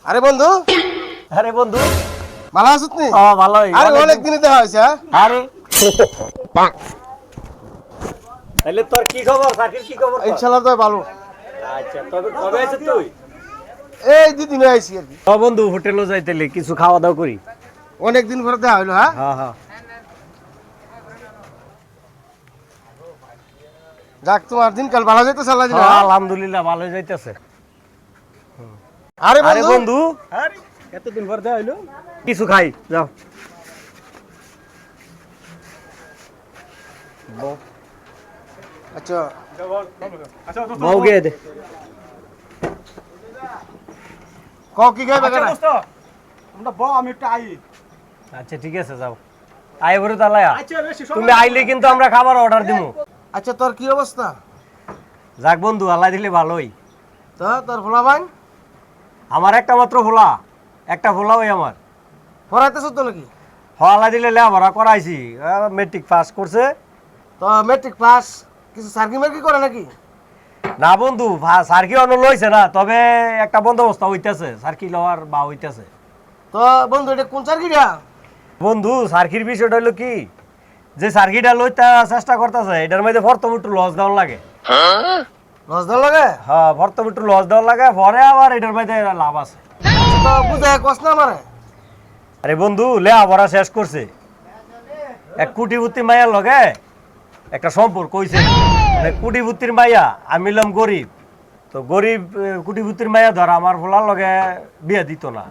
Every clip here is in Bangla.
আরে বন্ধু, ভালো আছিস নি? ভালোই। আরে অনেক দিনই দেখা হয়েছে। আরে তাহলে তোর কি খবর? সাকির কি খবর? ইনশাআল্লাহ তো ভালো। আচ্ছা, তবে কবে আছিস তুই? এই দুদিন আইছি আর কি। ও বন্ধু, হোটেলে যাইতেলে কিছু খাওয়া দাওয়া করি। অনেক দিন পরে দেখা হইলো। হ্যাঁ হ্যাঁ হ্যাঁ। যাক, তোমার দিনকাল ভালো যাইতেছে আল্লাহ দিলে। আলহামদুলিল্লাহ ভালো যাইতেছে। আরে আরে বন্ধু, বন্ধু, আরে এতদিন পর দেখা হইলো, কিছু খাই যাও। আচ্ছা বউ গে দে। কও কি খাইবে কেন? আচ্ছা ঠিক আছে, যাও। আই বড় তালায়া, তুমি আইলে কিন্তু আমরা খাবার অর্ডার দিমু। আচ্ছা তোর কি অবস্থা? যাক বন্ধু, আল্লাহ দিলে ভালোই। তো তোর ফোলা ভাই আমার একটা মাত্র ভোলা, একটা ভোলা ওই আমার। পড়াইতেছ তো নাকি? আল্লাহ দিলে লেখাপড়া করাইছি, মেট্রিক পাস করছে। তো মেট্রিক পাস কিছু সার্কি মার্কি করে নাকি? না বন্ধু, সার্কি অন্য লইছে না, তবে একটা বন্দোবস্ত হইতেছে, সার্কি লওয়ার বা হইতেছে। তো বন্ধু এটা কোন সার্কিটা? বন্ধু সার্কির বিষয়টা হলো কি, যে সার্কিটা লইতে চেষ্টা করতেছে এটার মধ্যে প্রথম একটু লস দেওয়ার লাগে। লস দেওয়া লাগে? হ্যাঁ, প্রথম একটু লস দেওয়ার লাগে, পরে আবার এটার মধ্যে লাভ আছে। তো বুঝায় কস না আমারে। আরে বন্ধু, লেখাপড়া শেষ করছে, এক কোটিপতি মাইয়ার লগে একটা সম্পর্ক হইছে। মানে কোটিপতির মাইয়া, আমি হলাম গরিব। তো গরিব কোটিপতির মাইয়া ধর আমার ভোলার লগে বিয়ে দিত না।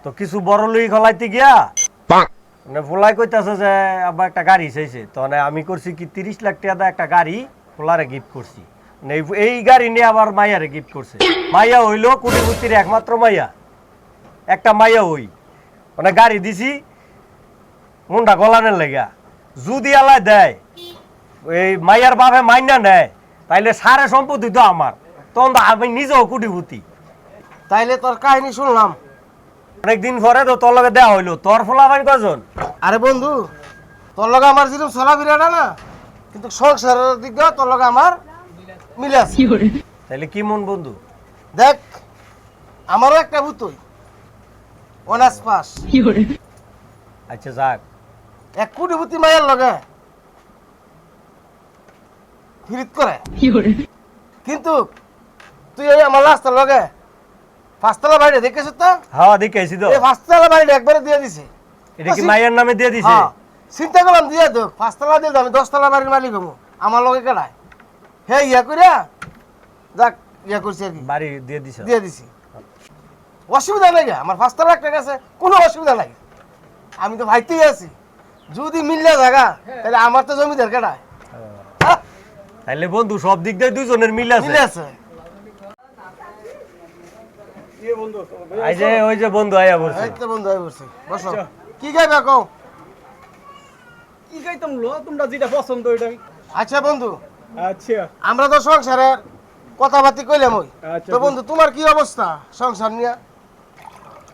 তো কিছু বড় লই গলাইতে গিয়া মানে ভোলাই কইতাছে যে আবার একটা গাড়ি চাইছে। তো মানে আমি করছি কি 30 লাখ টাকা দিয়ে একটা গাড়ি ভোলারে গিফট করছি। মানে এই গাড়ি নিয়ে আবার মাইয়ারে গিফট করছে। মাইয়া হইলো কোটিপতির একমাত্র মাইয়া, একটা মাইয়া হই। মানে গাড়ি দিছি মুন্ডা গলানের লেগা, যদি আলাই দেয় এই মাইয়ার বাপে মাইনা নেয়, তাইলে সারে সম্পত্তি তো আমার, তখন তো আমি নিজেও কোটিপতি। তাইলে তোর কাহিনী শুনলাম। অনেকদিন পরে তো তোর লগে দেওয়া হইলো। তোর ফলাফাইন কজন? আরে বন্ধু, তোর লগে আমার যেরকম চলাফেরাটা না, কিন্তু সংসারের দিক দিয়ে তোর লগে আমার মিলে আছে। তাইলে কি মন বন্ধু? দেখ, আমারও একটা বুতই অনার্স পাস। আচ্ছা যাক, এক কোটিপতি মায়ের লগে ফিরিত করে, কিন্তু তুই এই আমার রাস্তার লগে পাঁচতলা বাড়ি দেখেছ তো? হ্যাঁ দেখেছি তো। এই পাঁচতলা বাড়িটা একবারে দিয়ে দিছে। এটা কি মাইয়ার নামে দিয়ে দিছে? হ্যাঁ, চিন্তা করলাম দিয়ে দো, পাঁচতলা দিয়ে আমি 10তলা বাড়ির মালিক হবো, আমার লগে কেডায় হে ইয়া করিয়া যাক ইয়া করছি আর কি, বাড়ি দিয়ে দিছে? দিয়ে দিছি। অসুবিধা নাই, আমার 5তলা একটা গেছে, কোনো অসুবিধা নাই। আমি তো ভাইতেই আছি, যদি মিললে জায়গা তাহলে আমার তো জমিদার কেডায়। তাইলে বন্ধু সব দিক দিয়ে দুজনের মিল আছে। মিলে আছে। এই যে ওই যে বন্ধু আয়া বলছে। এই তো বন্ধু আই বসে বসো। কি খাইবা কও? কি খাইতাম লো, তোমরা যেটা পছন্দ ওইটাই। আচ্ছা বন্ধু, আচ্ছা আমরা তো সংসারে কথাবার্তি কইলাম ওই। আচ্ছা, তো বন্ধু তোমার কি অবস্থা সংসার নিয়ে?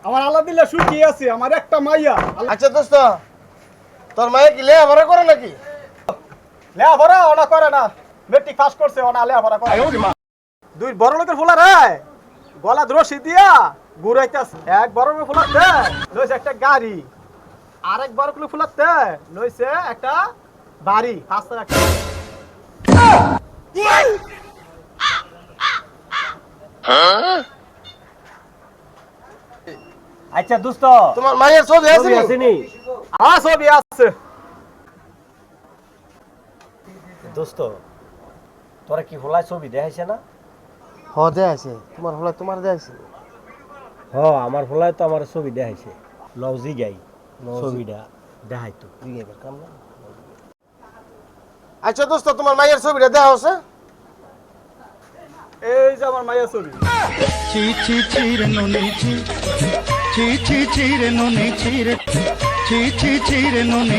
আমার আল্লাহ দিল্লা সুখী আছে, আমার একটা মাইয়া। আচ্ছা দোস্ত, তোর মায়ে কি লেখাপড়া করে নাকি? লেখাপড়া ওনা করে না, মেট্রিক পাস করছে, ওনা লেখাপড়া করে। দুই বড় লোকের ফুলা রে গলা রশি দিয়া ঘুরাইতেছে। এক বড় লোকের ফুলাতে লইছে একটা গাড়ি, আরেক বড় লোকের ফুলাতে লইছে একটা বাড়ি, 5তলা একটা। আচ্ছা দোস্ত, তোমার মায়ের ছবি আছে ছবি নি? আসেনি? ছবি আছে। দোস্ত, তোরা কি ভোলায় ছবি দেখাইছে না? হ দে আছে, তোমার হলো তোমার দে আছে। হ্যাঁ, আমার ভোলায় তো আমার ছবি দেখাইছে। লজি গাই ছবিটা দেখাইতো। আচ্ছা দোস্ত, তোমার মায়ের ছবিটা দেওয়া আছে? এই যে আমার মাইয়া ছবি। চি চি চিরে নুনি চি চি চি চিরে নুনি চিরে চি চি চিরে নুনি।